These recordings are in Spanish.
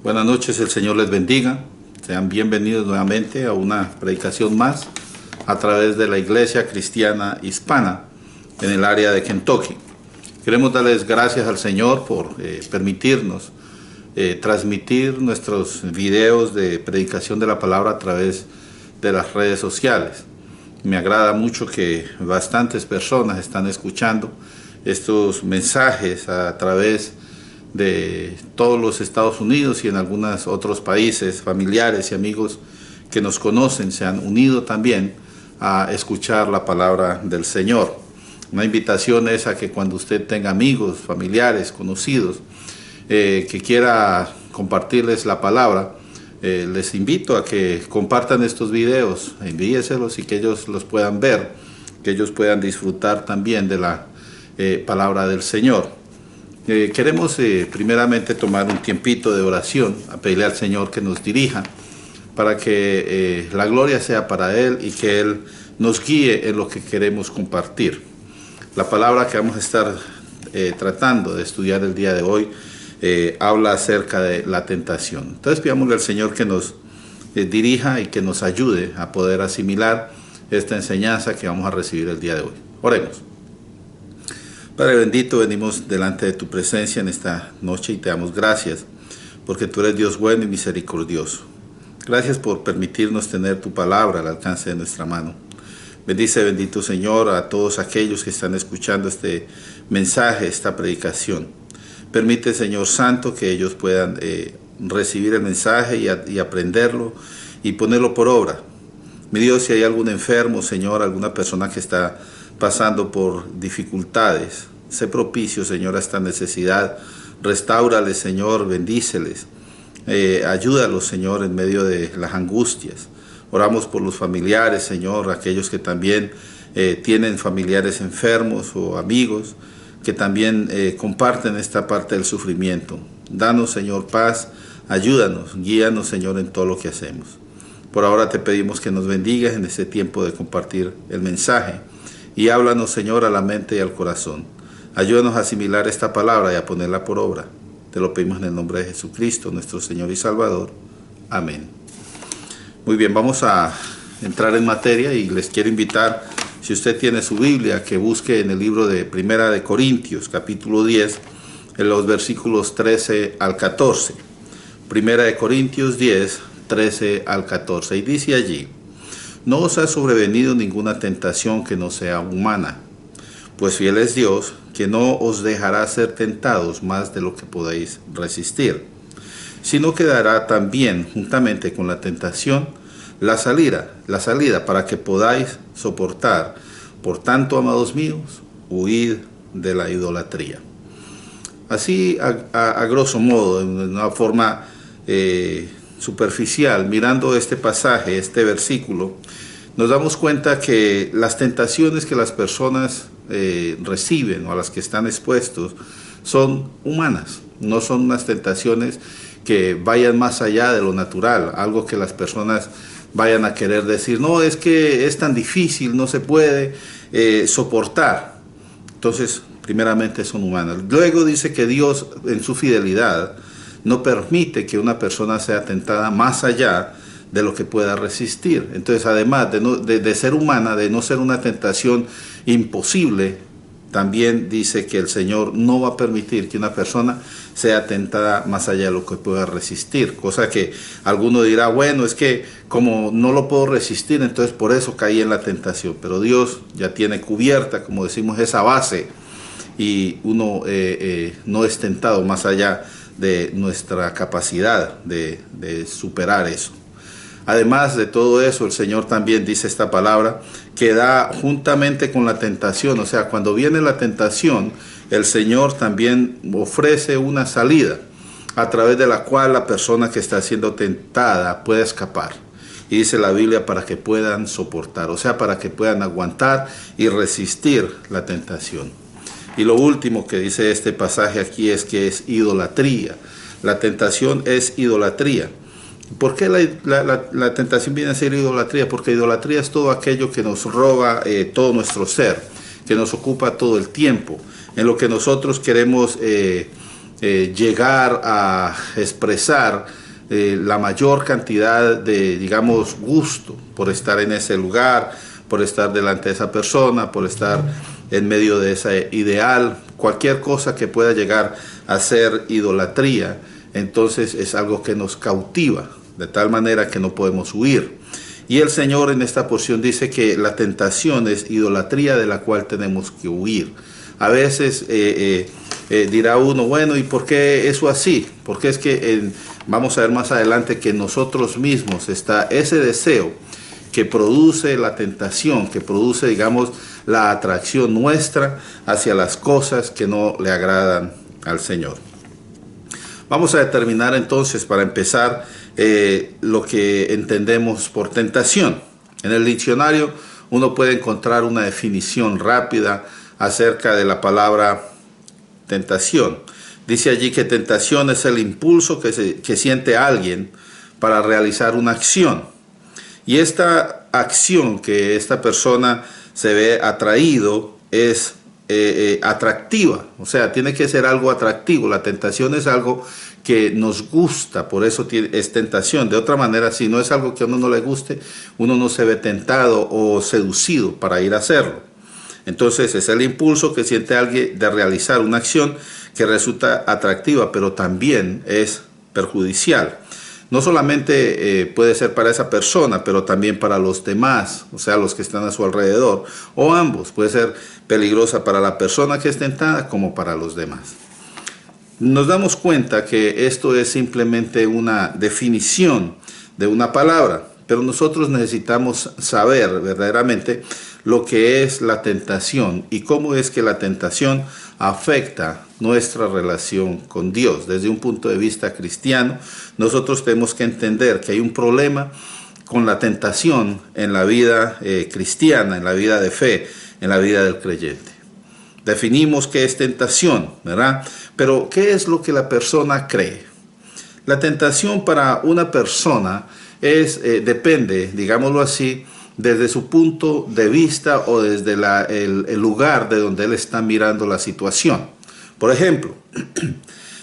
Buenas noches, el Señor les bendiga. Sean bienvenidos nuevamente a una predicación más a través de la Iglesia Cristiana Hispana en el área de Kentucky. Queremos darles gracias al Señor por permitirnos transmitir nuestros videos de predicación de la palabra a través de las redes sociales. Me agrada mucho que bastantes personas están escuchando estos mensajes a través de todos los Estados Unidos y en algunos otros países. Familiares y amigos que nos conocen se han unido también a escuchar la palabra del Señor. Una invitación es a que cuando usted tenga amigos, familiares, conocidos, que quiera compartirles la palabra, les invito a que compartan estos videos, envíeselos y que ellos los puedan ver, que ellos puedan disfrutar también de la palabra del Señor. Queremos primeramente tomar un tiempito de oración, a pedirle al Señor que nos dirija, para que la gloria sea para Él y que Él nos guíe en lo que queremos compartir. La palabra que vamos a estar tratando de estudiar el día de hoy habla acerca de la tentación. Entonces pidámosle al Señor que nos dirija y que nos ayude a poder asimilar esta enseñanza que vamos a recibir el día de hoy. Oremos. Padre bendito, venimos delante de tu presencia en esta noche y te damos gracias porque tú eres Dios bueno y misericordioso. Gracias por permitirnos tener tu palabra al alcance de nuestra mano. Bendice, bendito Señor, a todos aquellos que están escuchando este mensaje, esta predicación. Permite, Señor Santo, que ellos puedan recibir el mensaje y aprenderlo y ponerlo por obra. Mi Dios, si hay algún enfermo, Señor, alguna persona que está pasando por dificultades, sé propicio, Señor, a esta necesidad. Restáurales, Señor, bendíceles. Ayúdalos, Señor, en medio de las angustias. Oramos por los familiares, Señor, aquellos que también tienen familiares enfermos o amigos que también comparten esta parte del sufrimiento. Danos, Señor, paz, ayúdanos, guíanos, Señor, en todo lo que hacemos. Por ahora te pedimos que nos bendigas en este tiempo de compartir el mensaje y háblanos, Señor, a la mente y al corazón. Ayúdanos a asimilar esta palabra y a ponerla por obra. Te lo pedimos en el nombre de Jesucristo, nuestro Señor y Salvador. Amén. Muy bien, vamos a entrar en materia y les quiero invitar, si usted tiene su Biblia, que busque en el libro de Primera de Corintios, capítulo 10, en los versículos 13 al 14. Primera de Corintios 10, 13 al 14. Y dice allí: no os ha sobrevenido ninguna tentación que no sea humana, pues fiel es Dios, que no os dejará ser tentados más de lo que podáis resistir, sino que dará también, juntamente con la tentación, la salida para que podáis soportar. Por tanto, amados míos, huid de la idolatría. Así, a grosso modo, de una forma superficial, mirando este pasaje, este versículo, nos damos cuenta que las tentaciones que las personas reciben o a las que están expuestos son humanas, no son unas tentaciones que vayan más allá de lo natural, algo que las personas vayan a querer decir, no, es que es tan difícil, no se puede soportar. Entonces, primeramente son humanas. Luego dice que Dios, en su fidelidad, no permite que una persona sea tentada más allá de lo que pueda resistir. Entonces, además de ser humana, de no ser una tentación imposible, también dice que el Señor no va a permitir que una persona sea tentada más allá de lo que pueda resistir. Cosa que alguno dirá, bueno, es que como no lo puedo resistir, entonces por eso caí en la tentación. Pero Dios ya tiene cubierta, como decimos, esa base y uno no es tentado más allá de nuestra capacidad de superar eso. Además de todo eso, el Señor también dice esta palabra, que da juntamente con la tentación, o sea, cuando viene la tentación, el Señor también ofrece una salida a través de la cual la persona que está siendo tentada puede escapar. Y dice la Biblia, para que puedan soportar, o sea, para que puedan aguantar y resistir la tentación. Y lo último que dice este pasaje aquí es que es idolatría. La tentación es idolatría. ¿Por qué la tentación viene a ser idolatría? Porque idolatría es todo aquello que nos roba todo nuestro ser, que nos ocupa todo el tiempo, en lo que nosotros queremos llegar a expresar la mayor cantidad de, digamos, gusto por estar en ese lugar, por estar delante de esa persona, por estar en medio de ese ideal, cualquier cosa que pueda llegar a ser idolatría, entonces es algo que nos cautiva, de tal manera que no podemos huir. Y el Señor en esta porción dice que la tentación es idolatría de la cual tenemos que huir. A veces dirá uno, bueno, ¿y por qué eso así? Porque es que vamos a ver más adelante que en nosotros mismos está ese deseo que produce la tentación, que produce, digamos, la atracción nuestra hacia las cosas que no le agradan al Señor. Vamos a determinar entonces, para empezar, lo que entendemos por tentación. En el diccionario uno puede encontrar una definición rápida acerca de la palabra tentación. Dice allí que tentación es el impulso que siente alguien para realizar una acción. Y esta acción que esta persona se ve atraído es atractiva, o sea, tiene que ser algo atractivo. La tentación es algo que nos gusta, por eso es tentación. De otra manera, si no es algo que a uno no le guste, uno no se ve tentado o seducido para ir a hacerlo. Entonces es el impulso que siente alguien de realizar una acción que resulta atractiva, pero también es perjudicial. No solamente puede ser para esa persona, pero también para los demás, o sea, los que están a su alrededor, o ambos. Puede ser peligrosa para la persona que es tentada como para los demás. Nos damos cuenta que esto es simplemente una definición de una palabra, pero nosotros necesitamos saber verdaderamente lo que es la tentación y cómo es que la tentación afecta nuestra relación con Dios. Desde un punto de vista cristiano, nosotros tenemos que entender que hay un problema con la tentación en la vida cristiana, en la vida de fe, en la vida del creyente. Definimos qué es tentación, ¿verdad? Pero ¿qué es lo que la persona cree? La tentación para una persona depende, digámoslo así, desde su punto de vista o desde el lugar de donde él está mirando la situación. Por ejemplo,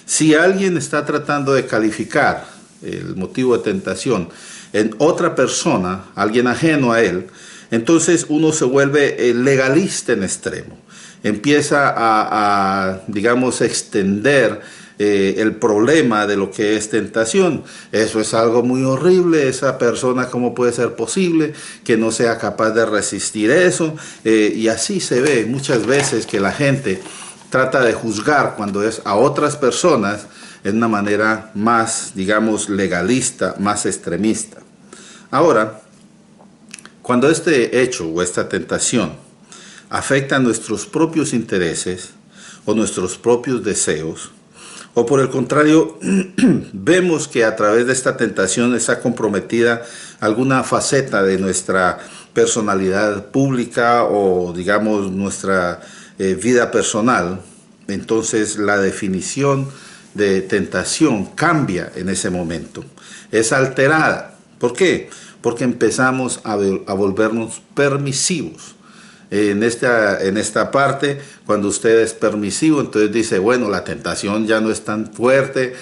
si alguien está tratando de calificar el motivo de tentación en otra persona, alguien ajeno a él, entonces uno se vuelve legalista en extremo. Empieza a digamos, extender el problema de lo que es tentación. Eso es algo muy horrible. Esa persona, ¿cómo puede ser posible que no sea capaz de resistir eso? Y así se ve muchas veces que la gente trata de juzgar cuando es a otras personas en una manera más, digamos, legalista, más extremista. Ahora, cuando este hecho o esta tentación afecta a nuestros propios intereses o nuestros propios deseos, o por el contrario, vemos que a través de esta tentación está comprometida alguna faceta de nuestra personalidad pública o, digamos, nuestra vida personal, entonces la definición de tentación cambia en ese momento. Es alterada. ¿Por qué? Porque empezamos a volvernos permisivos. En esta parte, cuando usted es permisivo, entonces dice, bueno, la tentación ya no es tan fuerte,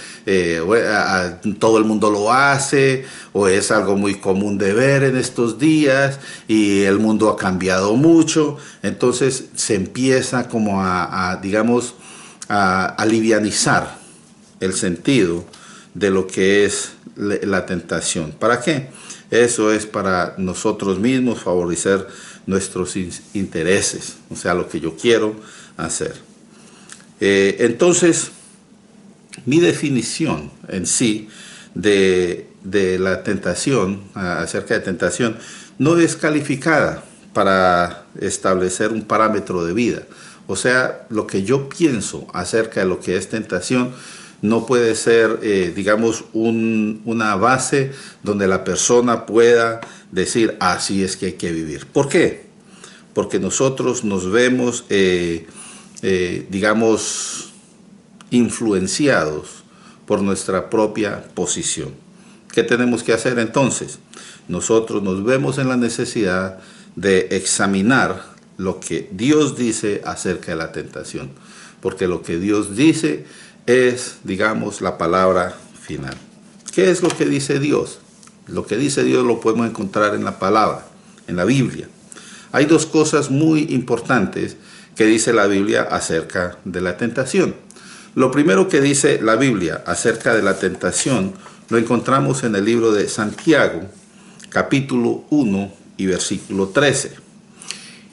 todo el mundo lo hace, o es algo muy común de ver en estos días, y el mundo ha cambiado mucho. Entonces se empieza como digamos, a alivianizar el sentido de lo que es la tentación. ¿Para qué? Eso es para nosotros mismos, favorecer nuestros intereses, o sea, lo que yo quiero hacer. Entonces, mi definición en sí de la tentación, acerca de tentación, no es calificada para establecer un parámetro de vida. O sea, lo que yo pienso acerca de lo que es tentación no puede ser, digamos, una base donde la persona pueda decir, así es que hay que vivir. ¿Por qué? Porque nosotros nos vemos, digamos, influenciados por nuestra propia posición. ¿Qué tenemos que hacer entonces? Nosotros nos vemos en la necesidad de examinar lo que Dios dice acerca de la tentación. Porque lo que Dios dice es, digamos, la palabra final. ¿Qué es lo que dice Dios? Lo que dice Dios lo podemos encontrar en la palabra, en la Biblia. Hay dos cosas muy importantes que dice la Biblia acerca de la tentación. Lo primero que dice la Biblia acerca de la tentación lo encontramos en el libro de Santiago, capítulo 1 y versículo 13.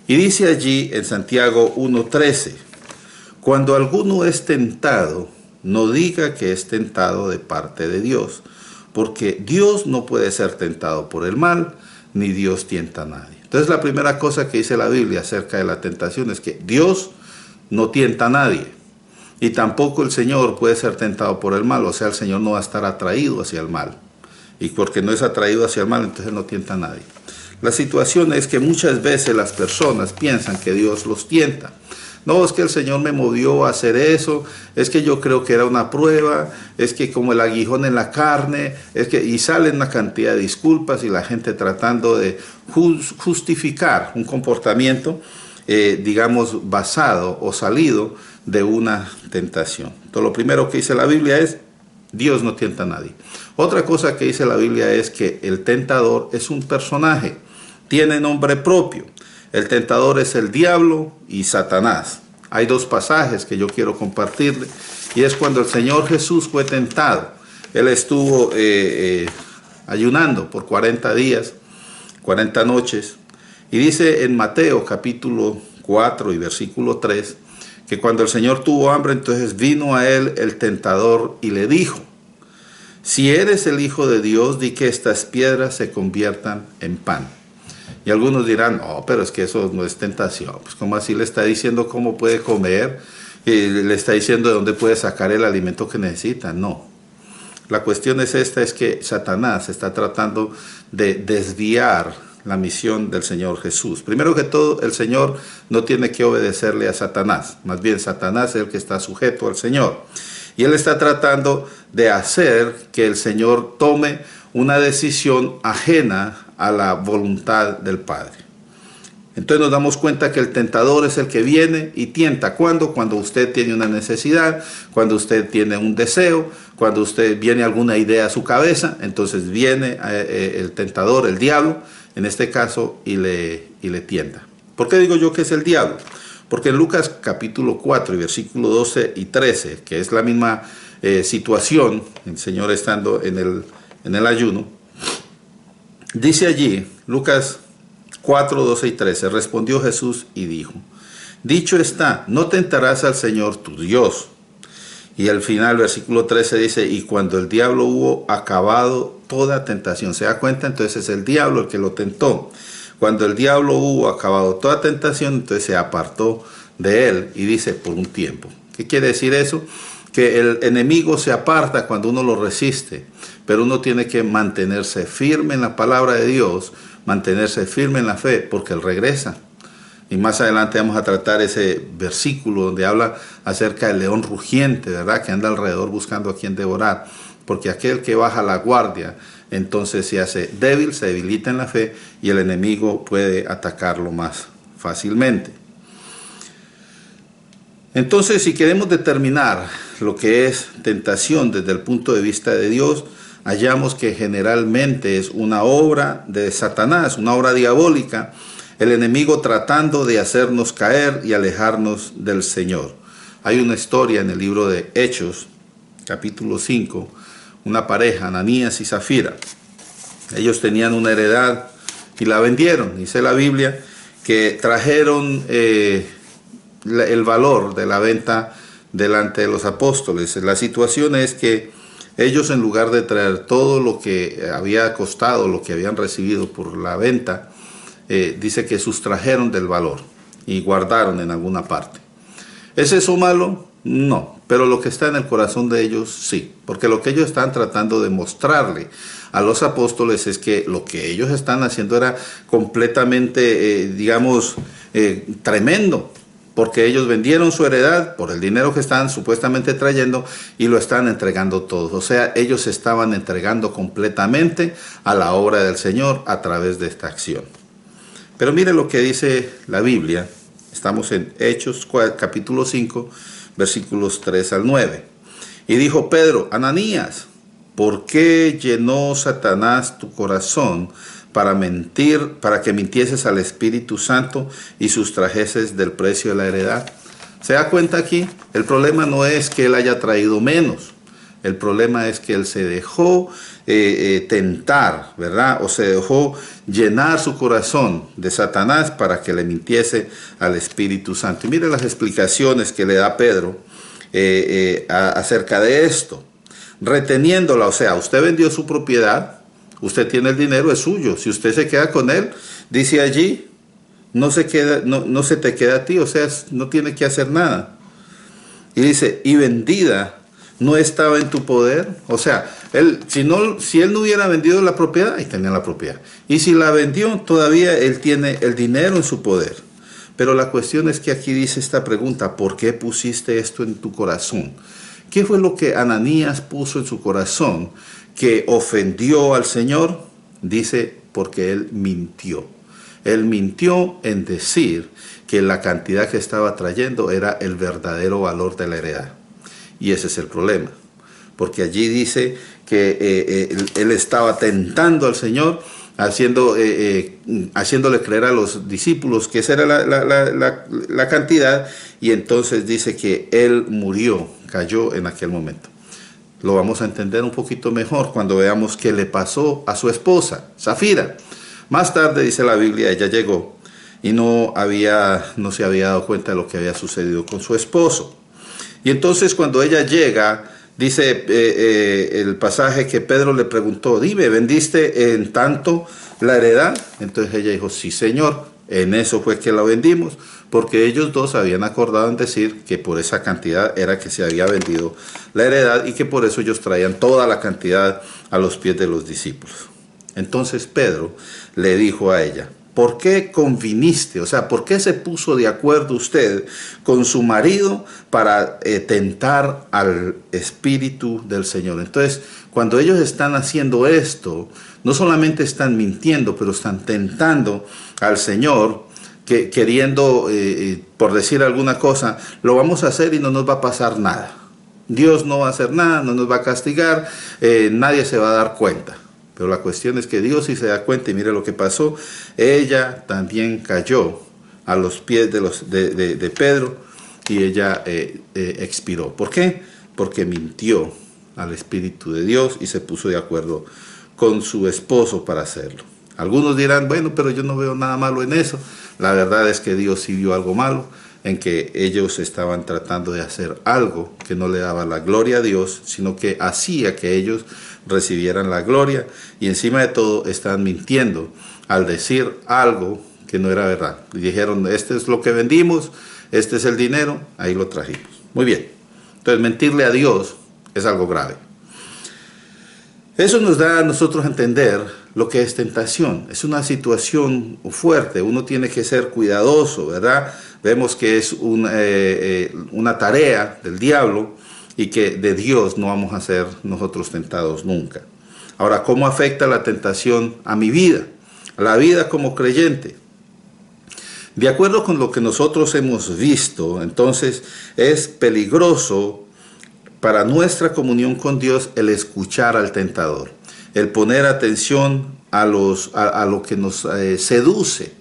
Y dice allí en Santiago 1:13, cuando alguno es tentado, no diga que es tentado de parte de Dios, porque Dios no puede ser tentado por el mal, ni Dios tienta a nadie. Entonces la primera cosa que dice la Biblia acerca de la tentación es que Dios no tienta a nadie. Y tampoco el Señor puede ser tentado por el mal, o sea, el Señor no va a estar atraído hacia el mal. Y porque no es atraído hacia el mal, entonces no tienta a nadie. La situación es que muchas veces las personas piensan que Dios los tienta. No, es que el Señor me movió a hacer eso, es que yo creo que era una prueba, es que como el aguijón en la carne, y salen una cantidad de disculpas y la gente tratando de justificar un comportamiento, digamos, basado o salido de una tentación. Entonces, lo primero que dice la Biblia es, Dios no tienta a nadie. Otra cosa que dice la Biblia es que el tentador es un personaje, tiene nombre propio. El tentador es el diablo y Satanás. Hay dos pasajes que yo quiero compartirle, y es cuando el Señor Jesús fue tentado. Él estuvo ayunando por 40 días, 40 noches, y dice en Mateo capítulo 4 y versículo 3, que cuando el Señor tuvo hambre, entonces vino a él el tentador y le dijo, si eres el Hijo de Dios, di que estas piedras se conviertan en pan. Y algunos dirán, no, pero es que eso no es tentación. Pues ¿cómo así le está diciendo cómo puede comer? Y le está diciendo de dónde puede sacar el alimento que necesita. No. La cuestión es esta, es que Satanás está tratando de desviar la misión del Señor Jesús. Primero que todo, el Señor no tiene que obedecerle a Satanás. Más bien, Satanás es el que está sujeto al Señor. Y él está tratando de hacer que el Señor tome una decisión ajena a la voluntad del Padre. Entonces nos damos cuenta que el tentador es el que viene y tienta. ¿Cuándo? Cuando usted tiene una necesidad, cuando usted tiene un deseo, cuando usted viene alguna idea a su cabeza, entonces viene el tentador, el diablo, en este caso, y le tienta. ¿Por qué digo yo que es el diablo? Porque en Lucas capítulo 4 y versículo 12 y 13, que es la misma situación, el Señor estando en el ayuno, dice allí, Lucas 4, 12 y 13, respondió Jesús y dijo, dicho está, no tentarás al Señor tu Dios. Y al final, versículo 13 dice, y cuando el diablo hubo acabado toda tentación, ¿se da cuenta? Entonces es el diablo el que lo tentó. Cuando el diablo hubo acabado toda tentación, entonces se apartó de él y dice, por un tiempo. ¿Qué quiere decir eso? Que el enemigo se aparta cuando uno lo resiste, pero uno tiene que mantenerse firme en la palabra de Dios, mantenerse firme en la fe, porque él regresa. Y más adelante vamos a tratar ese versículo donde habla acerca del león rugiente, ¿verdad? Que anda alrededor buscando a quien devorar. Porque aquel que baja la guardia, entonces se hace débil, se debilita en la fe y el enemigo puede atacarlo más fácilmente. Entonces, si queremos determinar lo que es tentación desde el punto de vista de Dios, hallamos que generalmente es una obra de Satanás, una obra diabólica, el enemigo tratando de hacernos caer y alejarnos del Señor. Hay una historia en el libro de Hechos, capítulo 5, una pareja, Ananías y Zafira. Ellos tenían una heredad y la vendieron. Dice la Biblia que trajeron el valor de la venta delante de los apóstoles. La situación es que ellos, en lugar de traer todo lo que había costado, lo que habían recibido por la venta, dice que sustrajeron del valor y guardaron en alguna parte. ¿Es eso malo? No, pero lo que está en el corazón de ellos sí, porque lo que ellos están tratando de mostrarle a los apóstoles es que lo que ellos están haciendo era completamente, tremendo, porque ellos vendieron su heredad por el dinero que estaban supuestamente trayendo y lo están entregando todo. O sea, ellos se estaban entregando completamente a la obra del Señor a través de esta acción. Pero mire lo que dice la Biblia. Estamos en Hechos capítulo 5, versículos 3 al 9. Y dijo Pedro: Ananías, ¿por qué llenó Satanás tu corazón para mentir, para que mintieses al Espíritu Santo y sustrajeses del precio de la heredad? ¿Se da cuenta aquí? El problema no es que él haya traído menos. El problema es que él se dejó tentar, ¿verdad? O se dejó llenar su corazón de Satanás para que le mintiese al Espíritu Santo. Y mire las explicaciones que le da Pedro acerca de esto. Reteniéndola, o sea, usted vendió su propiedad, usted tiene el dinero, es suyo. Si usted se queda con él, dice allí, no se te queda a ti, o sea, no tiene que hacer nada. Y dice, y vendida, no estaba en tu poder. O sea, si él no hubiera vendido la propiedad, ahí tenía la propiedad. Y si la vendió, todavía él tiene el dinero en su poder. Pero la cuestión es que aquí dice esta pregunta: ¿por qué pusiste esto en tu corazón? ¿Qué fue lo que Ananías puso en su corazón que ofendió al Señor? Dice, porque él mintió. Él mintió en decir que la cantidad que estaba trayendo era el verdadero valor de la heredad. Y ese es el problema, porque allí dice que él estaba tentando al Señor, haciéndole creer a los discípulos que esa era la cantidad, y entonces dice que él murió, cayó en aquel momento. Lo vamos a entender un poquito mejor cuando veamos qué le pasó a su esposa, Zafira. Más tarde, dice la Biblia, ella llegó y no se había dado cuenta de lo que había sucedido con su esposo. Y entonces cuando ella llega, dice el pasaje que Pedro le preguntó: dime, ¿vendiste en tanto la heredad? Entonces ella dijo: sí, Señor, en eso fue que la vendimos, porque ellos dos habían acordado en decir que por esa cantidad era que se había vendido la heredad y que por eso ellos traían toda la cantidad a los pies de los discípulos. Entonces Pedro le dijo a ella: ¿por qué conviniste? O sea, ¿por qué se puso de acuerdo usted con su marido para tentar al Espíritu del Señor? Entonces, cuando ellos están haciendo esto, no solamente están mintiendo, pero están tentando al Señor, queriendo, por decir alguna cosa, lo vamos a hacer y no nos va a pasar nada. Dios no va a hacer nada, no nos va a castigar, nadie se va a dar cuenta. Pero la cuestión es que Dios sí se da cuenta, y mire lo que pasó. Ella también cayó a los pies de Pedro y ella expiró. ¿Por qué? Porque mintió al Espíritu de Dios y se puso de acuerdo con su esposo para hacerlo. Algunos dirán: bueno, pero yo no veo nada malo en eso. La verdad es que Dios sí vio algo malo en que ellos estaban tratando de hacer algo que no le daba la gloria a Dios, sino que hacía que ellos recibieran la gloria, y encima de todo están mintiendo al decir algo que no era verdad. Y dijeron: este es lo que vendimos, este es el dinero, ahí lo trajimos. Muy bien. Entonces, mentirle a Dios es algo grave. Eso nos da a nosotros a entender lo que es tentación. Es una situación fuerte, uno tiene que ser cuidadoso, ¿verdad? Vemos que es una tarea del diablo y que de Dios no vamos a ser nosotros tentados nunca. Ahora, ¿cómo afecta la tentación a mi vida? A la vida como creyente. De acuerdo con lo que nosotros hemos visto, entonces es peligroso para nuestra comunión con Dios el escuchar al tentador, el poner atención a lo que nos seduce.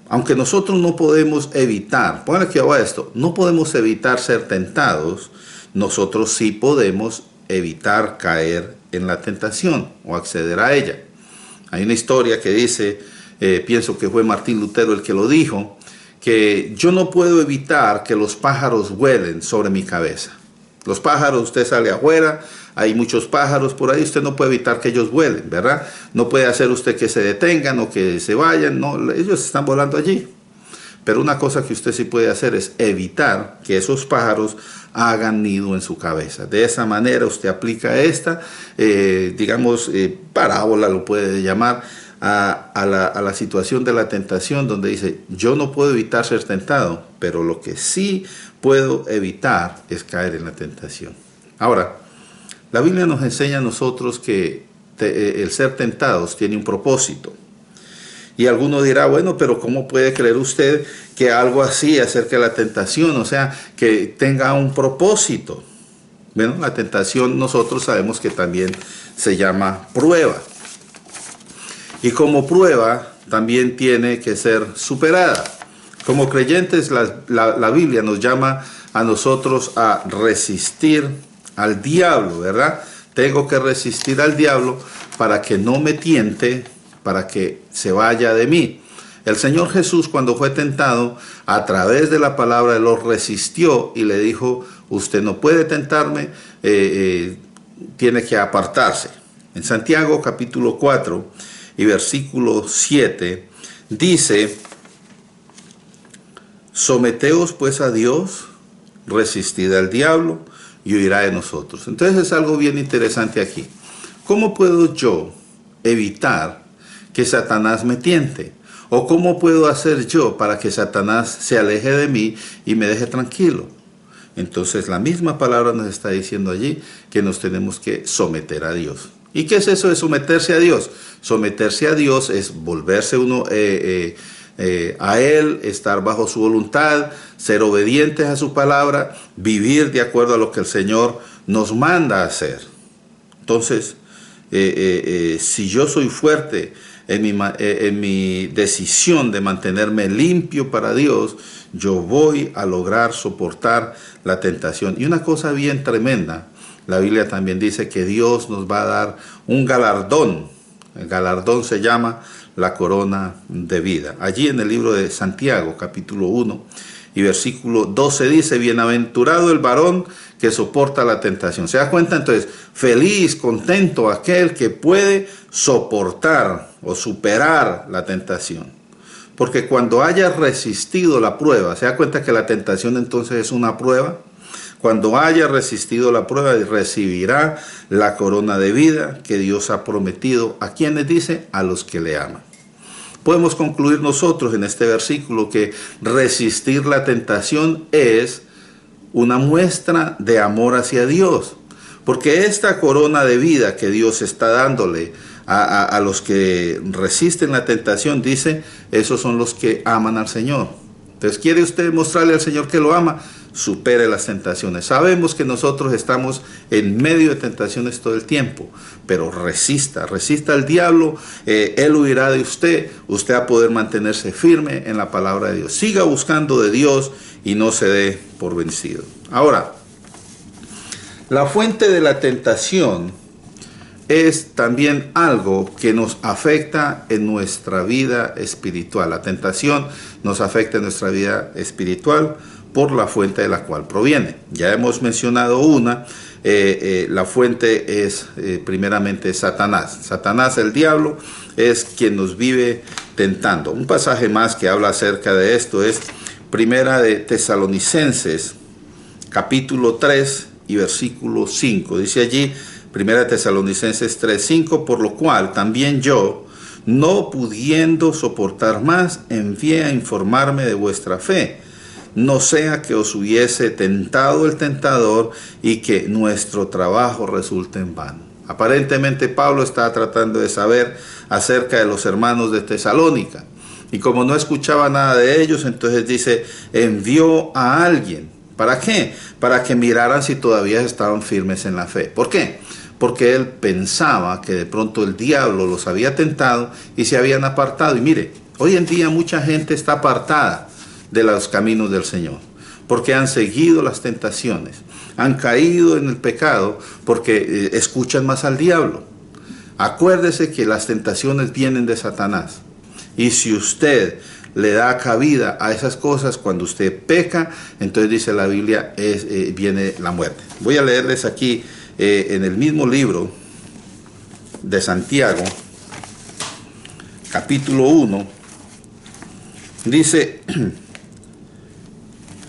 Aunque nosotros no podemos evitar, pónganle aquí abajo esto, no podemos evitar ser tentados, nosotros sí podemos evitar caer en la tentación o acceder a ella. Hay una historia que dice, pienso que fue Martín Lutero el que lo dijo, que yo no puedo evitar que los pájaros vuelen sobre mi cabeza. Los pájaros, usted sale afuera, hay muchos pájaros por ahí, usted no puede evitar que ellos vuelen, ¿verdad? No puede hacer usted que se detengan o que se vayan, no, ellos están volando allí. Pero una cosa que usted sí puede hacer es evitar que esos pájaros hagan nido en su cabeza. De esa manera usted aplica esta, parábola lo puede llamar, a la situación de la tentación, donde dice: yo no puedo evitar ser tentado, pero lo que sí puedo evitar es caer en la tentación. Ahora, la Biblia nos enseña a nosotros que el ser tentados tiene un propósito. Y alguno dirá: bueno, pero ¿cómo puede creer usted que algo así acerca de la tentación, o sea, que tenga un propósito? Bueno, la tentación nosotros sabemos que también se llama prueba. Y como prueba también tiene que ser superada. Como creyentes la Biblia nos llama a nosotros a resistir al diablo, ¿verdad? Tengo que resistir al diablo para que no me tiente, para que se vaya de mí. El Señor Jesús, cuando fue tentado, a través de la palabra lo resistió y le dijo: usted no puede tentarme, tiene que apartarse. En Santiago capítulo 4 y versículo 7 dice: someteos pues a Dios, resistid al diablo y huirá de nosotros. Entonces es algo bien interesante aquí. ¿Cómo puedo yo evitar que Satanás me tiente? ¿O cómo puedo hacer yo para que Satanás se aleje de mí y me deje tranquilo? Entonces la misma palabra nos está diciendo allí que nos tenemos que someter a Dios. ¿Y qué es eso de someterse a Dios? Someterse a Dios es volverse uno a Él, estar bajo su voluntad, ser obedientes a su palabra, vivir de acuerdo a lo que el Señor nos manda a hacer. Entonces, si yo soy fuerte en mi decisión de mantenerme limpio para Dios, yo voy a lograr soportar la tentación. Y una cosa bien tremenda, la Biblia también dice que Dios nos va a dar un galardón. El galardón se llama la corona de vida. Allí en el libro de Santiago, capítulo 1 y versículo 12 dice: bienaventurado el varón que soporta la tentación. ¿Se da cuenta? Entonces, feliz, contento aquel que puede soportar o superar la tentación. Porque cuando haya resistido la prueba, ¿se da cuenta que la tentación entonces es una prueba? Cuando haya resistido la prueba, recibirá la corona de vida que Dios ha prometido. ¿A quienes dice? A los que le aman. Podemos concluir nosotros en este versículo que resistir la tentación es una muestra de amor hacia Dios. Porque esta corona de vida que Dios está dándole a los que resisten la tentación, dice, esos son los que aman al Señor. Entonces, ¿quiere usted mostrarle al Señor que lo ama? Supere las tentaciones. Sabemos que nosotros estamos en medio de tentaciones todo el tiempo, pero resista al diablo, él huirá de usted, usted va a poder mantenerse firme en la palabra de Dios. Siga buscando de Dios y no se dé por vencido. Ahora, la fuente de la tentación es también algo que nos afecta en nuestra vida espiritual. La tentación nos afecta en nuestra vida espiritual por la fuente de la cual proviene. Ya hemos mencionado una, la fuente es primeramente Satanás. Satanás, el diablo, es quien nos vive tentando. Un pasaje más que habla acerca de esto es Primera de Tesalonicenses, capítulo 3 y versículo 5. Dice allí, Primera de Tesalonicenses 3:5, por lo cual también yo, no pudiendo soportar más, envié a informarme de vuestra fe, no sea que os hubiese tentado el tentador y que nuestro trabajo resulte en vano. Aparentemente Pablo está tratando de saber acerca de los hermanos de Tesalónica. Y como no escuchaba nada de ellos, entonces dice, envió a alguien. ¿Para qué? Para que miraran si todavía estaban firmes en la fe. ¿Por qué? Porque él pensaba que de pronto el diablo los había tentado y se habían apartado. Y mire, hoy en día mucha gente está apartada de los caminos del Señor, porque han seguido las tentaciones, han caído en el pecado porque escuchan más al diablo. Acuérdese que las tentaciones vienen de Satanás, y si usted le da cabida a esas cosas, cuando usted peca, entonces dice la Biblia, viene la muerte. Voy a leerles aquí en el mismo libro de Santiago, capítulo 1, dice,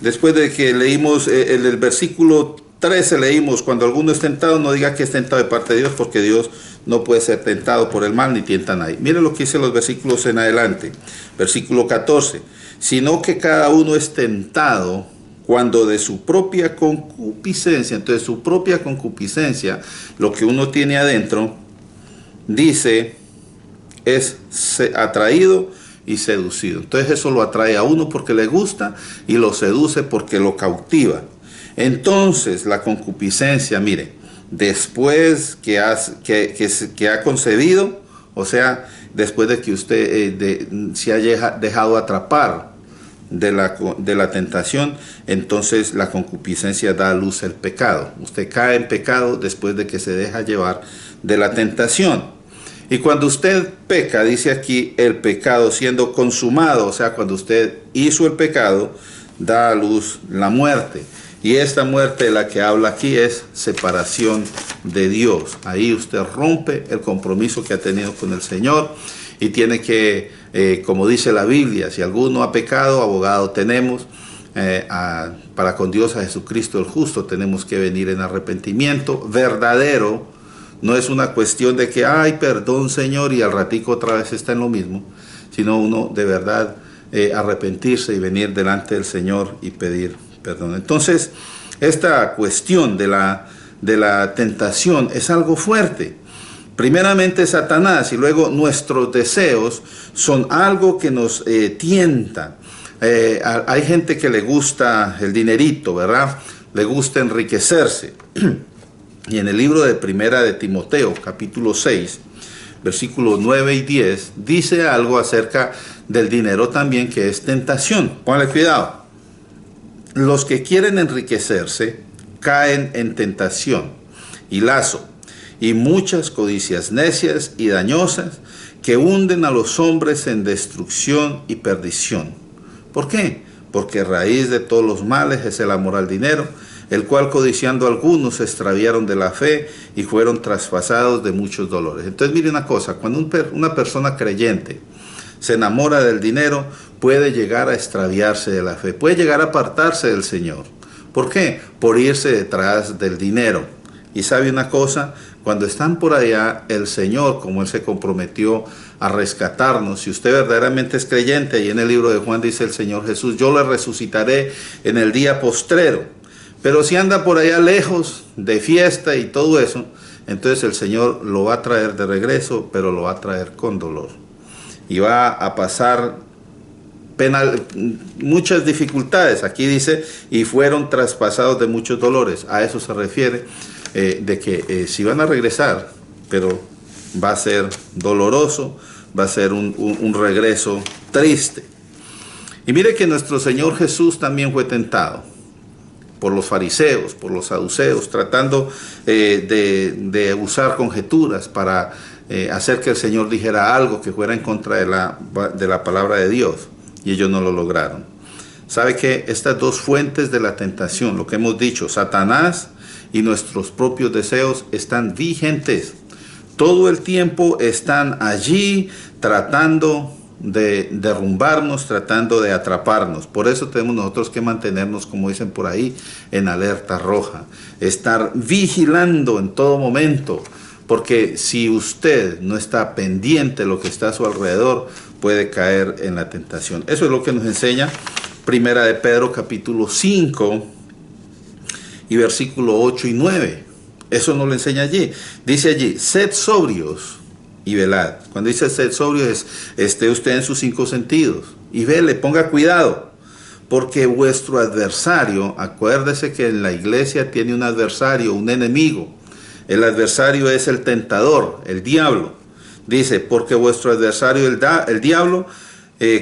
después de que leímos el versículo 13, leímos, cuando alguno es tentado, no diga que es tentado de parte de Dios, porque Dios no puede ser tentado por el mal, ni tienta a nadie. Miren lo que dice los versículos en adelante. Versículo 14, sino que cada uno es tentado cuando de su propia concupiscencia, entonces su propia concupiscencia, lo que uno tiene adentro, dice, es atraído y seducido. Entonces eso lo atrae a uno porque le gusta y lo seduce porque lo cautiva. Entonces la concupiscencia, mire, después que ha concebido, o sea, después de que usted se haya dejado atrapar de la tentación, entonces la concupiscencia da a luz el pecado. Usted cae en pecado después de que se deja llevar de la tentación. Y cuando usted peca, dice aquí, el pecado siendo consumado, o sea, cuando usted hizo el pecado, da a luz la muerte. Y esta muerte de la que habla aquí es separación de Dios. Ahí usted rompe el compromiso que ha tenido con el Señor y tiene que, como dice la Biblia, si alguno ha pecado, abogado tenemos para con Dios, a Jesucristo el justo. Tenemos que venir en arrepentimiento verdadero. No es una cuestión de que, ay, perdón, Señor, y al ratico otra vez está en lo mismo, sino uno de verdad arrepentirse y venir delante del Señor y pedir perdón. Entonces, esta cuestión de la tentación es algo fuerte. Primeramente Satanás y luego nuestros deseos son algo que nos tienta. Hay gente que le gusta el dinerito, ¿verdad? Le gusta enriquecerse. Y en el libro de Primera de Timoteo, capítulo 6, versículos 9 y 10, dice algo acerca del dinero también, que es tentación. Póngale cuidado. Los que quieren enriquecerse caen en tentación y lazo, y muchas codicias necias y dañosas que hunden a los hombres en destrucción y perdición. ¿Por qué? Porque raíz de todos los males es el amor al dinero, el cual codiciando algunos se extraviaron de la fe y fueron traspasados de muchos dolores. Entonces mire una cosa, cuando una persona creyente se enamora del dinero, puede llegar a extraviarse de la fe, puede llegar a apartarse del Señor. ¿Por qué? Por irse detrás del dinero. Y sabe una cosa, cuando están por allá, el Señor, como Él se comprometió a rescatarnos, si usted verdaderamente es creyente, y en el libro de Juan dice el Señor Jesús, yo le resucitaré en el día postrero. Pero si anda por allá lejos de fiesta y todo eso, entonces el Señor lo va a traer de regreso, pero lo va a traer con dolor. Y va a pasar muchas dificultades. Aquí dice, y fueron traspasados de muchos dolores. A eso se refiere, de que si van a regresar, pero va a ser doloroso, va a ser un regreso triste. Y mire que nuestro Señor Jesús también fue tentado por los fariseos, por los saduceos, tratando de usar conjeturas para hacer que el Señor dijera algo que fuera en contra de la palabra de Dios, y ellos no lo lograron. ¿Sabe que estas dos fuentes de la tentación, lo que hemos dicho, Satanás y nuestros propios deseos, están vigentes? Todo el tiempo están allí tratando de derrumbarnos, tratando de atraparnos. Por eso tenemos nosotros que mantenernos, como dicen por ahí, en alerta roja, estar vigilando en todo momento, porque si usted no está pendiente de lo que está a su alrededor, puede caer en la tentación. Eso es lo que nos enseña Primera de Pedro capítulo 5 y versículo 8 y 9. Eso nos lo enseña allí. Dice allí, sed sobrios y velad. Cuando dice sed sobrio, esté usted en sus 5 sentidos y vele, ponga cuidado, porque vuestro adversario, acuérdese que en la iglesia tiene un adversario, un enemigo. El adversario es el tentador, el diablo. Dice, porque vuestro adversario, el diablo,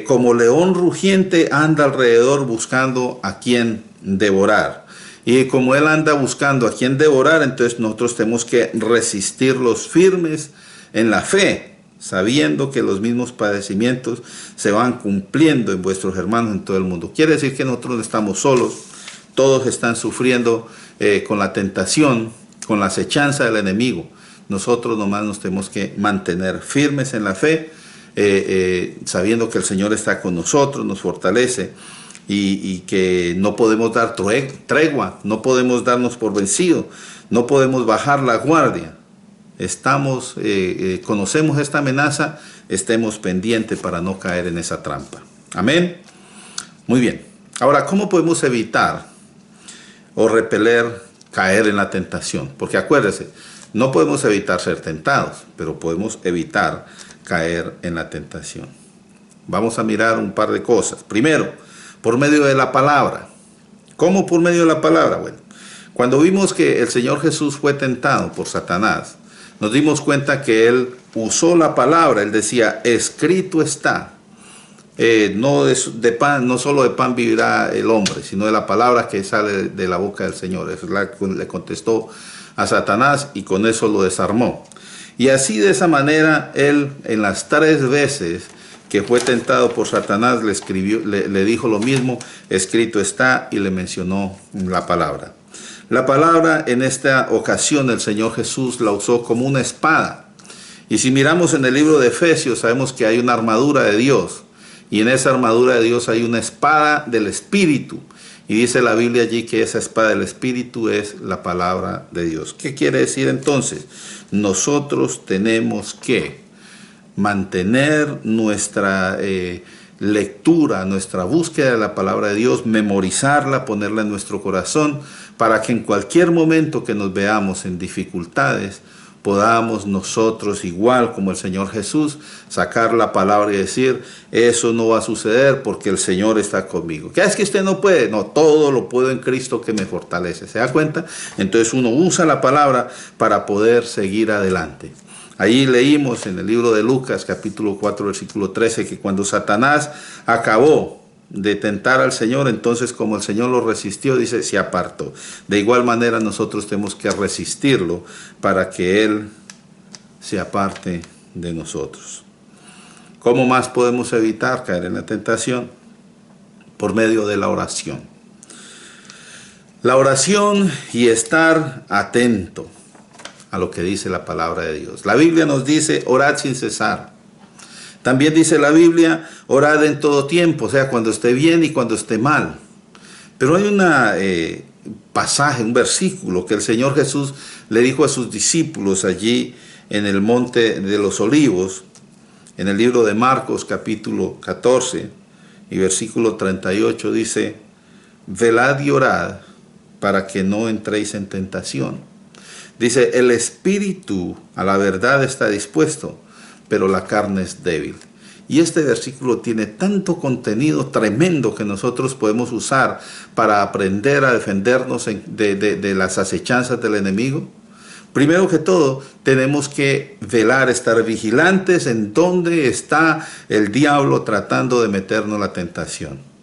como león rugiente, anda alrededor buscando a quien devorar. Y como él anda buscando a quien devorar, entonces nosotros tenemos que resistirlos firmes en la fe, sabiendo que los mismos padecimientos se van cumpliendo en vuestros hermanos en todo el mundo. Quiere decir que nosotros no estamos solos, todos están sufriendo con la tentación, con la acechanza del enemigo. Nosotros nomás nos tenemos que mantener firmes en la fe, sabiendo que el Señor está con nosotros, nos fortalece, y que no podemos dar tregua, no podemos darnos por vencido, no podemos bajar la guardia. Conocemos esta amenaza, estemos pendientes para no caer en esa trampa. Amén. Muy bien. Ahora, ¿cómo podemos evitar o repeler caer en la tentación? Porque acuérdese, no podemos evitar ser tentados, pero podemos evitar caer en la tentación. Vamos a mirar un par de cosas. Primero, por medio de la palabra. ¿Cómo por medio de la palabra? Bueno, Cuando vimos que el Señor Jesús fue tentado por Satanás, nos dimos cuenta que Él usó la palabra. Él decía, escrito está. No solo de pan vivirá el hombre, sino de la palabra que sale de la boca del Señor. Eso es la que le contestó a Satanás y con eso lo desarmó. Y así, de esa manera, Él en las 3 veces que fue tentado por Satanás le dijo lo mismo, escrito está, y le mencionó la palabra. La palabra en esta ocasión el Señor Jesús la usó como una espada. Y si miramos en el libro de Efesios, sabemos que hay una armadura de Dios. Y en esa armadura de Dios hay una espada del Espíritu. Y dice la Biblia allí que esa espada del Espíritu es la palabra de Dios. ¿Qué quiere decir entonces? Nosotros tenemos que mantener nuestra lectura, nuestra búsqueda de la palabra de Dios, memorizarla, ponerla en nuestro corazón, para que en cualquier momento que nos veamos en dificultades, podamos nosotros, igual como el Señor Jesús, sacar la palabra y decir, eso no va a suceder porque el Señor está conmigo. ¿Qué es que usted no puede? No, todo lo puedo en Cristo que me fortalece. ¿Se da cuenta? Entonces uno usa la palabra para poder seguir adelante. Ahí leímos en el libro de Lucas, capítulo 4, versículo 13, que cuando Satanás acabó de tentar al Señor, entonces como el Señor lo resistió, dice, se apartó. De igual manera nosotros tenemos que resistirlo para que Él se aparte de nosotros. ¿Cómo más podemos evitar caer en la tentación? Por medio de la oración. La oración y estar atento a lo que dice la palabra de Dios. La Biblia nos dice, orad sin cesar. También dice la Biblia, orad en todo tiempo, o sea, cuando esté bien y cuando esté mal. Pero hay un pasaje, un versículo que el Señor Jesús le dijo a sus discípulos allí en el Monte de los Olivos, en el libro de Marcos, capítulo 14 y versículo 38, dice, velad y orad para que no entréis en tentación. Dice, el espíritu a la verdad está dispuesto, pero la carne es débil. Y este versículo tiene tanto contenido tremendo que nosotros podemos usar para aprender a defendernos de las acechanzas del enemigo. Primero que todo, tenemos que velar, estar vigilantes en dónde está el diablo tratando de meternos la tentación.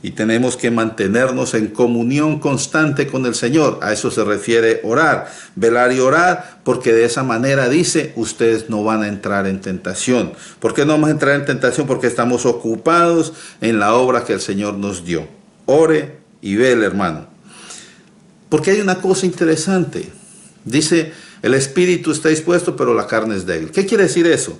Y tenemos que mantenernos en comunión constante con el Señor. A eso se refiere orar, velar y orar, porque de esa manera dice, ustedes no van a entrar en tentación. ¿Por qué no vamos a entrar en tentación? Porque estamos ocupados en la obra que el Señor nos dio. Ore y vele, hermano. Porque hay una cosa interesante. Dice, el espíritu está dispuesto, pero la carne es débil. ¿Qué quiere decir eso?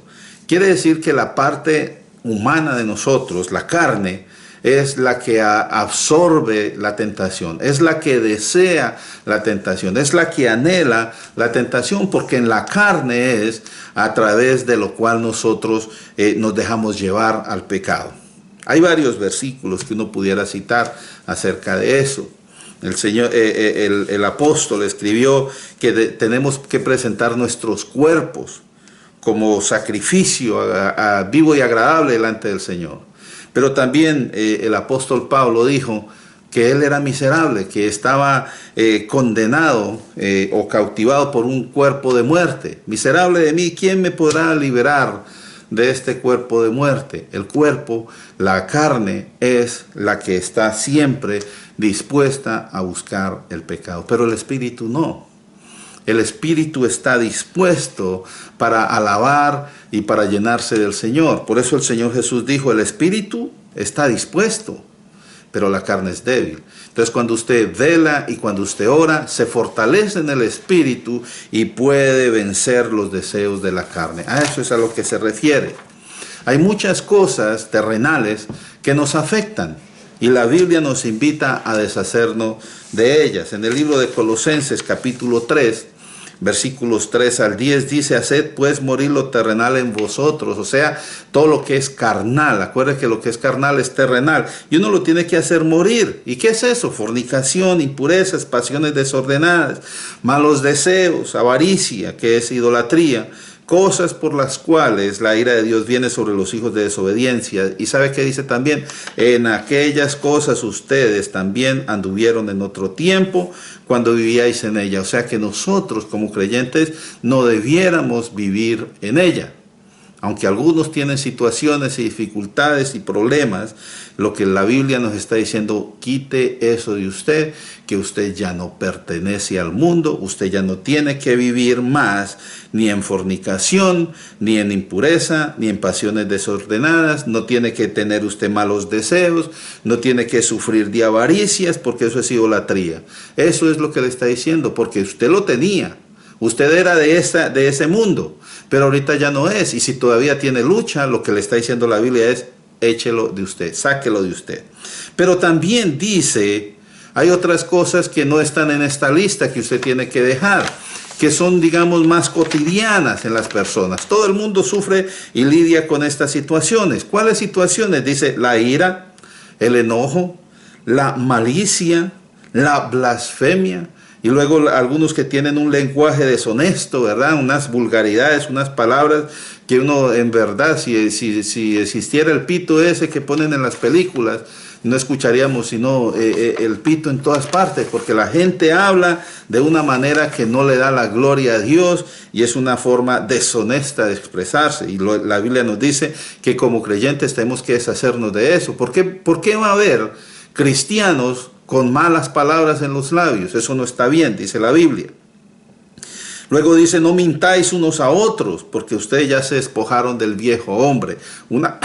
Quiere decir que la parte humana de nosotros, la carne, es la que absorbe la tentación, es la que desea la tentación, es la que anhela la tentación, porque en la carne es a través de lo cual nosotros nos dejamos llevar al pecado. Hay varios versículos que uno pudiera citar acerca de eso. El apóstol escribió que tenemos que presentar nuestros cuerpos como sacrificio vivo y agradable delante del Señor. Pero también el apóstol Pablo dijo que él era miserable, que estaba condenado o cautivado por un cuerpo de muerte. Miserable de mí, ¿quién me podrá liberar de este cuerpo de muerte? El cuerpo, la carne, es la que está siempre dispuesta a buscar el pecado, pero el espíritu no. El espíritu está dispuesto para alabar y para llenarse del Señor. Por eso el Señor Jesús dijo, el espíritu está dispuesto, pero la carne es débil. Entonces cuando usted vela y cuando usted ora, se fortalece en el espíritu y puede vencer los deseos de la carne. A eso es a lo que se refiere. Hay muchas cosas terrenales que nos afectan y la Biblia nos invita a deshacernos de ellas. En el libro de Colosenses capítulo 3, versículos 3 al 10 dice, haced pues morir lo terrenal en vosotros, o sea, todo lo que es carnal. Acuérdense que lo que es carnal es terrenal y uno lo tiene que hacer morir. ¿Y qué es eso? Fornicación, impurezas, pasiones desordenadas, malos deseos, avaricia, que es idolatría, cosas por las cuales la ira de Dios viene sobre los hijos de desobediencia. Y sabe que dice también, en aquellas cosas ustedes también anduvieron en otro tiempo cuando vivíais en ella. O sea que nosotros como creyentes no debiéramos vivir en ella. Aunque algunos tienen situaciones y dificultades y problemas, lo que la Biblia nos está diciendo, quite eso de usted, que usted ya no pertenece al mundo, usted ya no tiene que vivir más ni en fornicación, ni en impureza, ni en pasiones desordenadas, no tiene que tener usted malos deseos, no tiene que sufrir de avaricias, porque eso es idolatría. Eso es lo que le está diciendo, porque usted lo tenía. Usted era de ese mundo, pero ahorita ya no es. Y si todavía tiene lucha, lo que le está diciendo la Biblia es, échelo de usted, sáquelo de usted. Pero también dice, hay otras cosas que no están en esta lista que usted tiene que dejar, que son, digamos, más cotidianas en las personas. Todo el mundo sufre y lidia con estas situaciones. ¿Cuáles situaciones? Dice, la ira, el enojo, la malicia, la blasfemia. Y luego algunos que tienen un lenguaje deshonesto, ¿verdad? Unas vulgaridades, unas palabras que uno en verdad, si existiera el pito ese que ponen en las películas, no escucharíamos sino el pito en todas partes, porque la gente habla de una manera que no le da la gloria a Dios y es una forma deshonesta de expresarse. Y la Biblia nos dice que como creyentes tenemos que deshacernos de eso. ¿Por qué va a haber cristianos con malas palabras en los labios? Eso no está bien, dice la Biblia. Luego dice, no mintáis unos a otros, porque ustedes ya se despojaron del viejo hombre. Una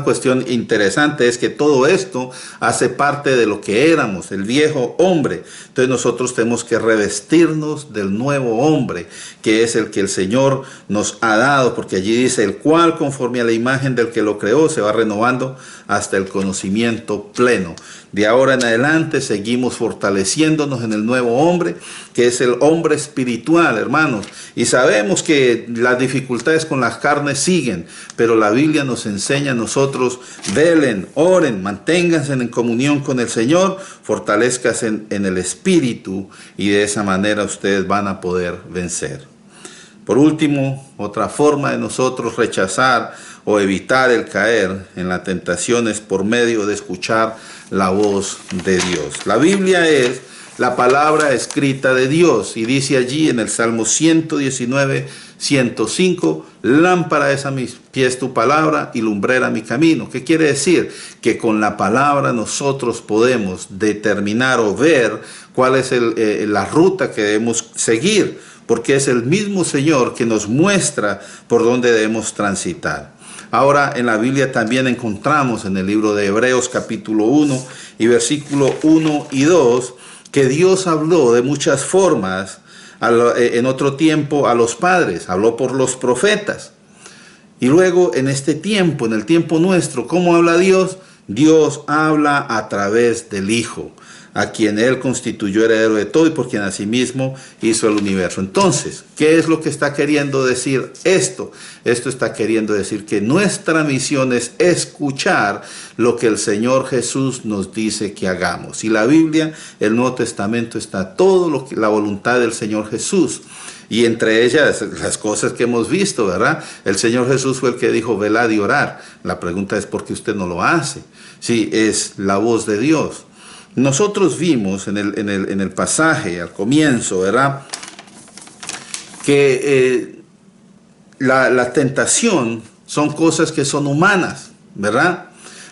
cuestión interesante es que todo esto hace parte de lo que éramos, el viejo hombre. Entonces nosotros tenemos que revestirnos del nuevo hombre, que es el que el Señor nos ha dado, porque allí dice, el cual conforme a la imagen del que lo creó se va renovando hasta el conocimiento pleno. De ahora en adelante seguimos fortaleciéndonos en el nuevo hombre, que es el hombre espiritual, hermanos. Y sabemos que las dificultades con las carnes siguen, pero la Biblia nos enseña a nosotros, velen, oren, manténganse en comunión con el Señor, fortalezcanse en el Espíritu y de esa manera ustedes van a poder vencer. Por último, otra forma de nosotros rechazar o evitar el caer en la tentación es por medio de escuchar la voz de Dios. La Biblia es la palabra escrita de Dios y dice allí en el Salmo 119, 105, lámpara es a mis pies tu palabra y lumbrera mi camino. ¿Qué quiere decir? Que con la palabra nosotros podemos determinar o ver cuál es la ruta que debemos seguir, porque es el mismo Señor que nos muestra por dónde debemos transitar. Ahora en la Biblia también encontramos en el libro de Hebreos capítulo 1 y versículo 1 y 2 que Dios habló de muchas formas en otro tiempo a los padres, habló por los profetas. Y luego en este tiempo, en el tiempo nuestro, ¿cómo habla Dios? Dios habla a través del Hijo, a quien Él constituyó heredero de todo y por quien asimismo hizo el universo. Entonces, ¿qué es lo que está queriendo decir esto? Esto está queriendo decir que nuestra misión es escuchar lo que el Señor Jesús nos dice que hagamos. Y la Biblia, el Nuevo Testamento, está todo la voluntad del Señor Jesús. Y entre ellas, las cosas que hemos visto, ¿verdad? El Señor Jesús fue el que dijo, velad y orar. La pregunta es, ¿por qué usted no lo hace? Sí, es la voz de Dios. Nosotros vimos en el pasaje al comienzo, ¿verdad? Que la tentación son cosas que son humanas, ¿verdad?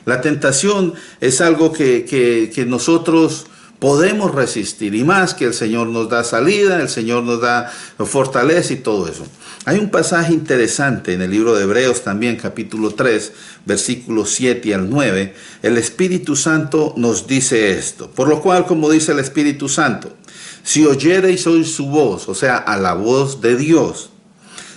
La tentación es algo que nosotros podemos resistir, y más que el Señor nos da salida, el Señor nos da fortaleza y todo eso. Hay un pasaje interesante en el libro de Hebreos también, capítulo 3, versículos 7 al 9. El Espíritu Santo nos dice esto. Por lo cual, como dice el Espíritu Santo, si oyereis hoy su voz, o sea, a la voz de Dios,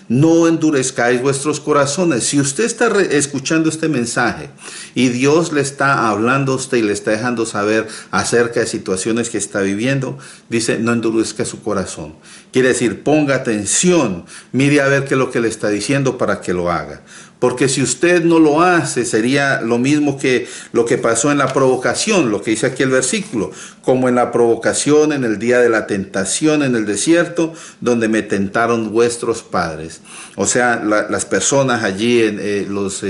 no endurezcáis vuestros corazones. Si usted está escuchando este mensaje y Dios le está hablando a usted y le está dejando saber acerca de situaciones que está viviendo, dice, no endurezca su corazón. Quiere decir, ponga atención, mire a ver qué es lo que le está diciendo para que lo haga. Porque si usted no lo hace, sería lo mismo que lo que pasó en la provocación, lo que dice aquí el versículo, como en la provocación en el día de la tentación en el desierto, donde me tentaron vuestros padres. O sea, las personas allí, los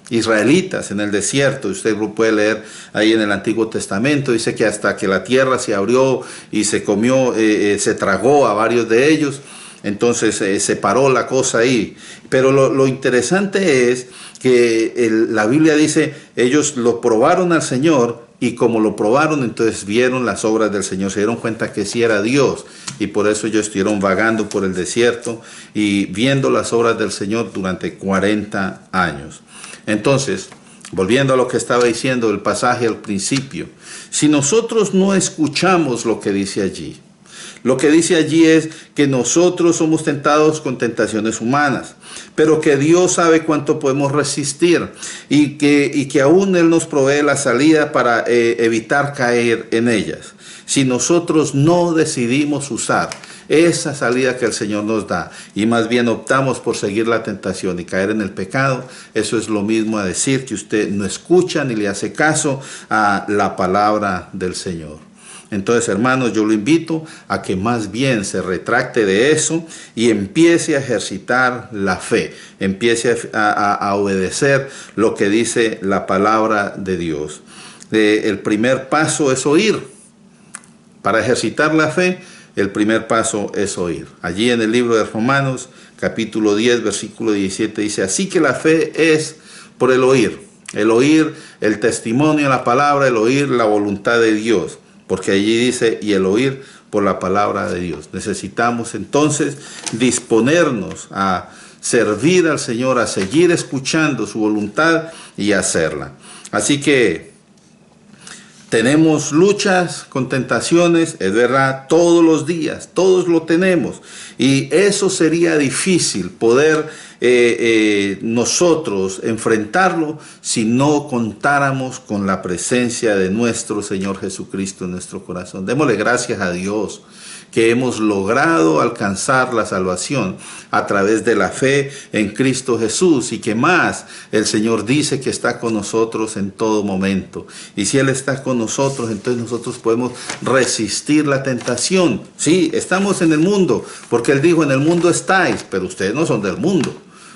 israelitas en el desierto, usted lo puede leer ahí en el Antiguo Testamento, dice que hasta que la tierra se abrió y se comió, se tragó a varios de ellos. Entonces se paró la cosa ahí. Pero lo interesante es que la Biblia dice, ellos lo probaron al Señor y como lo probaron, entonces vieron las obras del Señor, se dieron cuenta que sí era Dios y por eso ellos estuvieron vagando por el desierto y viendo las obras del Señor durante 40 años. Entonces, volviendo a lo que estaba diciendo el pasaje al principio, si nosotros no escuchamos lo que dice allí, lo que dice allí es que nosotros somos tentados con tentaciones humanas, pero que Dios sabe cuánto podemos resistir y que aún Él nos provee la salida para evitar caer en ellas. Si nosotros no decidimos usar esa salida que el Señor nos da y más bien optamos por seguir la tentación y caer en el pecado, eso es lo mismo a decir que usted no escucha ni le hace caso a la palabra del Señor. Entonces, hermanos, yo lo invito a que más bien se retracte de eso y empiece a ejercitar la fe, empiece a obedecer lo que dice la palabra de Dios. El primer paso es oír. Para ejercitar la fe, el primer paso es oír. Allí en el libro de Romanos, capítulo 10, versículo 17, dice, así que la fe es por el oír el testimonio, la palabra, el oír la voluntad de Dios. Porque allí dice, y el oír por la palabra de Dios. Necesitamos entonces disponernos a servir al Señor, a seguir escuchando su voluntad y hacerla. Así que tenemos luchas con tentaciones, es verdad, todos los días, todos lo tenemos. Y eso sería difícil poder nosotros enfrentarlo si no contáramos con la presencia de nuestro Señor Jesucristo en nuestro corazón. Démosle gracias a Dios que hemos logrado alcanzar la salvación a través de la fe en Cristo Jesús y que más el Señor dice que está con nosotros en todo momento. Y si Él está con nosotros, entonces nosotros podemos resistir la tentación. Sí, estamos en el mundo, porque Él dijo, en el mundo estáis, pero ustedes no son del mundo.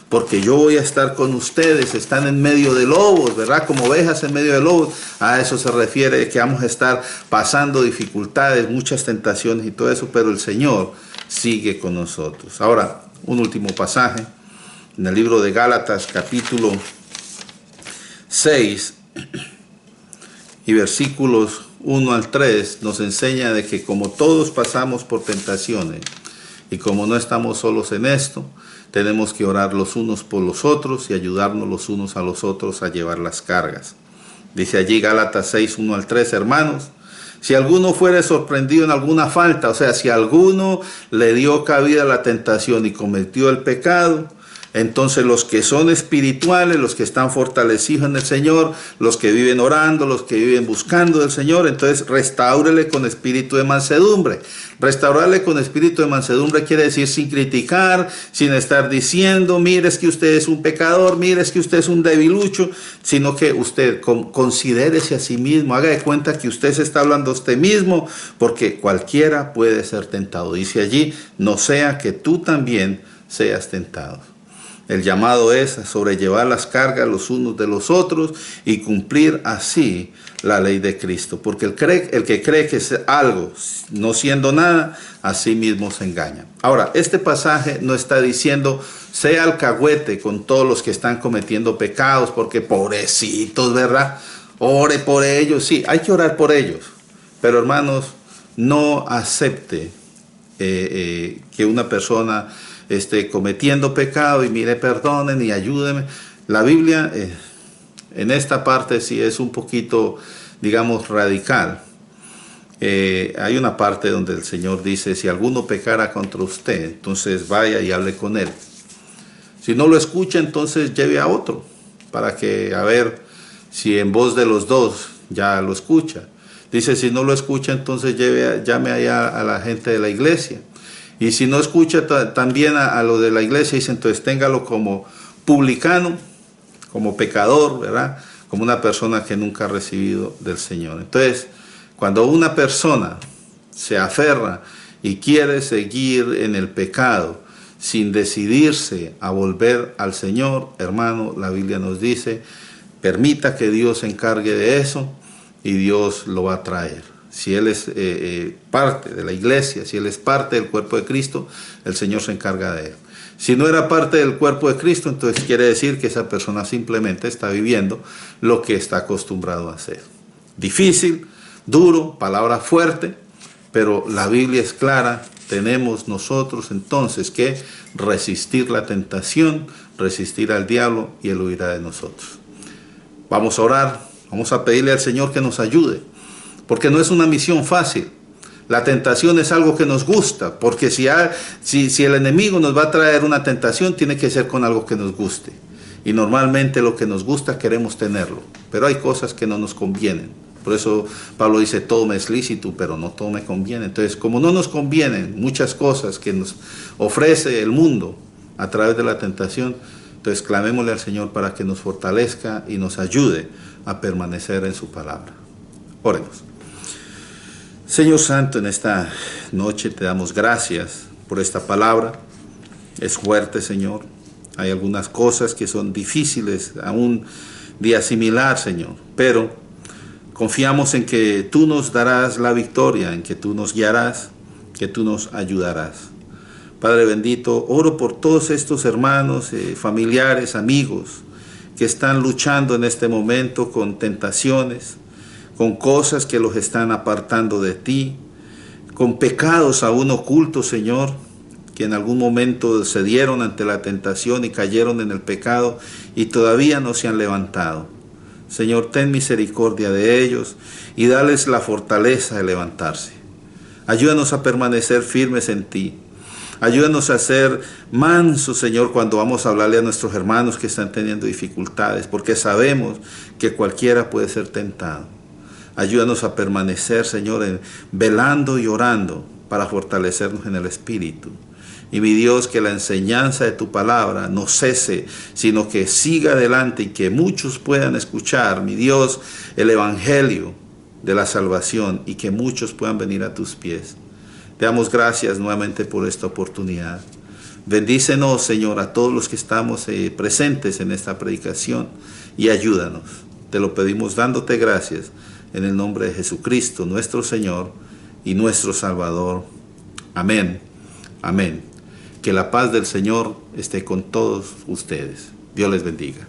Porque yo voy a estar con ustedes, están en medio de lobos, ¿verdad? Como ovejas en medio de lobos. A eso se refiere, que vamos a estar pasando dificultades, muchas tentaciones y todo eso, pero el Señor sigue con nosotros. Ahora, un último pasaje, en el libro de Gálatas, capítulo 6, y versículos 1 al 3, nos enseña de que como todos pasamos por tentaciones, y como no estamos solos en esto, tenemos que orar los unos por los otros y ayudarnos los unos a los otros a llevar las cargas. Dice allí Gálatas 6, 1 al 3, hermanos, si alguno fuere sorprendido en alguna falta, o sea, si alguno le dio cabida a la tentación y cometió el pecado, entonces los que son espirituales, los que están fortalecidos en el Señor, los que viven orando, los que viven buscando del Señor, entonces restáurele con espíritu de mansedumbre. Restaurarle con espíritu de mansedumbre quiere decir sin criticar, sin estar diciendo, mire es que usted es un pecador, mire es que usted es un debilucho, sino que usted considérese a sí mismo, haga de cuenta que usted se está hablando a usted mismo, porque cualquiera puede ser tentado. Dice allí, no sea que tú también seas tentado. El llamado es a sobrellevar las cargas los unos de los otros y cumplir así la ley de Cristo. Porque el que cree que es algo no siendo nada, a sí mismo se engaña. Ahora, este pasaje no está diciendo, sea alcahuete con todos los que están cometiendo pecados, porque pobrecitos, ¿verdad? Ore por ellos. Sí, hay que orar por ellos. Pero hermanos, no acepte que una persona cometiendo pecado y mire, perdonen y ayúdenme. La Biblia en esta parte sí es un poquito, digamos, radical. Hay una parte donde el Señor dice, si alguno pecara contra usted, entonces vaya y hable con él. Si no lo escucha, entonces lleve a otro, para que a ver si en voz de los dos ya lo escucha. Dice, si no lo escucha, entonces llame allá a la gente de la iglesia. Y si no escucha también a lo de la iglesia, dice, entonces téngalo como publicano, como pecador, ¿verdad? Como una persona que nunca ha recibido del Señor. Entonces, cuando una persona se aferra y quiere seguir en el pecado sin decidirse a volver al Señor, hermano, la Biblia nos dice, permita que Dios se encargue de eso y Dios lo va a traer. Si Él es parte de la iglesia, si Él es parte del cuerpo de Cristo, el Señor se encarga de Él. Si no era parte del cuerpo de Cristo, entonces quiere decir que esa persona simplemente está viviendo lo que está acostumbrado a hacer. Difícil, duro, palabra fuerte, pero la Biblia es clara. Tenemos nosotros entonces que resistir la tentación, resistir al diablo y Él huirá de nosotros. Vamos a orar, vamos a pedirle al Señor que nos ayude, porque no es una misión fácil. La tentación es algo que nos gusta, porque si el enemigo nos va a traer una tentación, tiene que ser con algo que nos guste. Y normalmente lo que nos gusta queremos tenerlo, pero hay cosas que no nos convienen. Por eso Pablo dice, todo me es lícito, pero no todo me conviene. Entonces, como no nos convienen muchas cosas que nos ofrece el mundo a través de la tentación, entonces clamémosle al Señor para que nos fortalezca y nos ayude a permanecer en su palabra. Oremos. Señor Santo, en esta noche te damos gracias por esta palabra. Es fuerte, Señor. Hay algunas cosas que son difíciles aún de asimilar, Señor, pero confiamos en que tú nos darás la victoria, en que tú nos guiarás, que tú nos ayudarás. Padre bendito, oro por todos estos hermanos, familiares, amigos, que están luchando en este momento con tentaciones, con cosas que los están apartando de ti, con pecados aún ocultos, Señor, que en algún momento cedieron ante la tentación y cayeron en el pecado y todavía no se han levantado. Señor, ten misericordia de ellos y dales la fortaleza de levantarse. Ayúdanos a permanecer firmes en ti. Ayúdanos a ser mansos, Señor, cuando vamos a hablarle a nuestros hermanos que están teniendo dificultades, porque sabemos que cualquiera puede ser tentado. Ayúdanos a permanecer, Señor, velando y orando para fortalecernos en el Espíritu. Y mi Dios, que la enseñanza de tu palabra no cese, sino que siga adelante y que muchos puedan escuchar, mi Dios, el Evangelio de la salvación y que muchos puedan venir a tus pies. Te damos gracias nuevamente por esta oportunidad. Bendícenos, Señor, a todos los que estamos presentes en esta predicación y ayúdanos. Te lo pedimos dándote gracias en el nombre de Jesucristo, nuestro Señor y nuestro Salvador. Amén. Amén. Que la paz del Señor esté con todos ustedes. Dios les bendiga.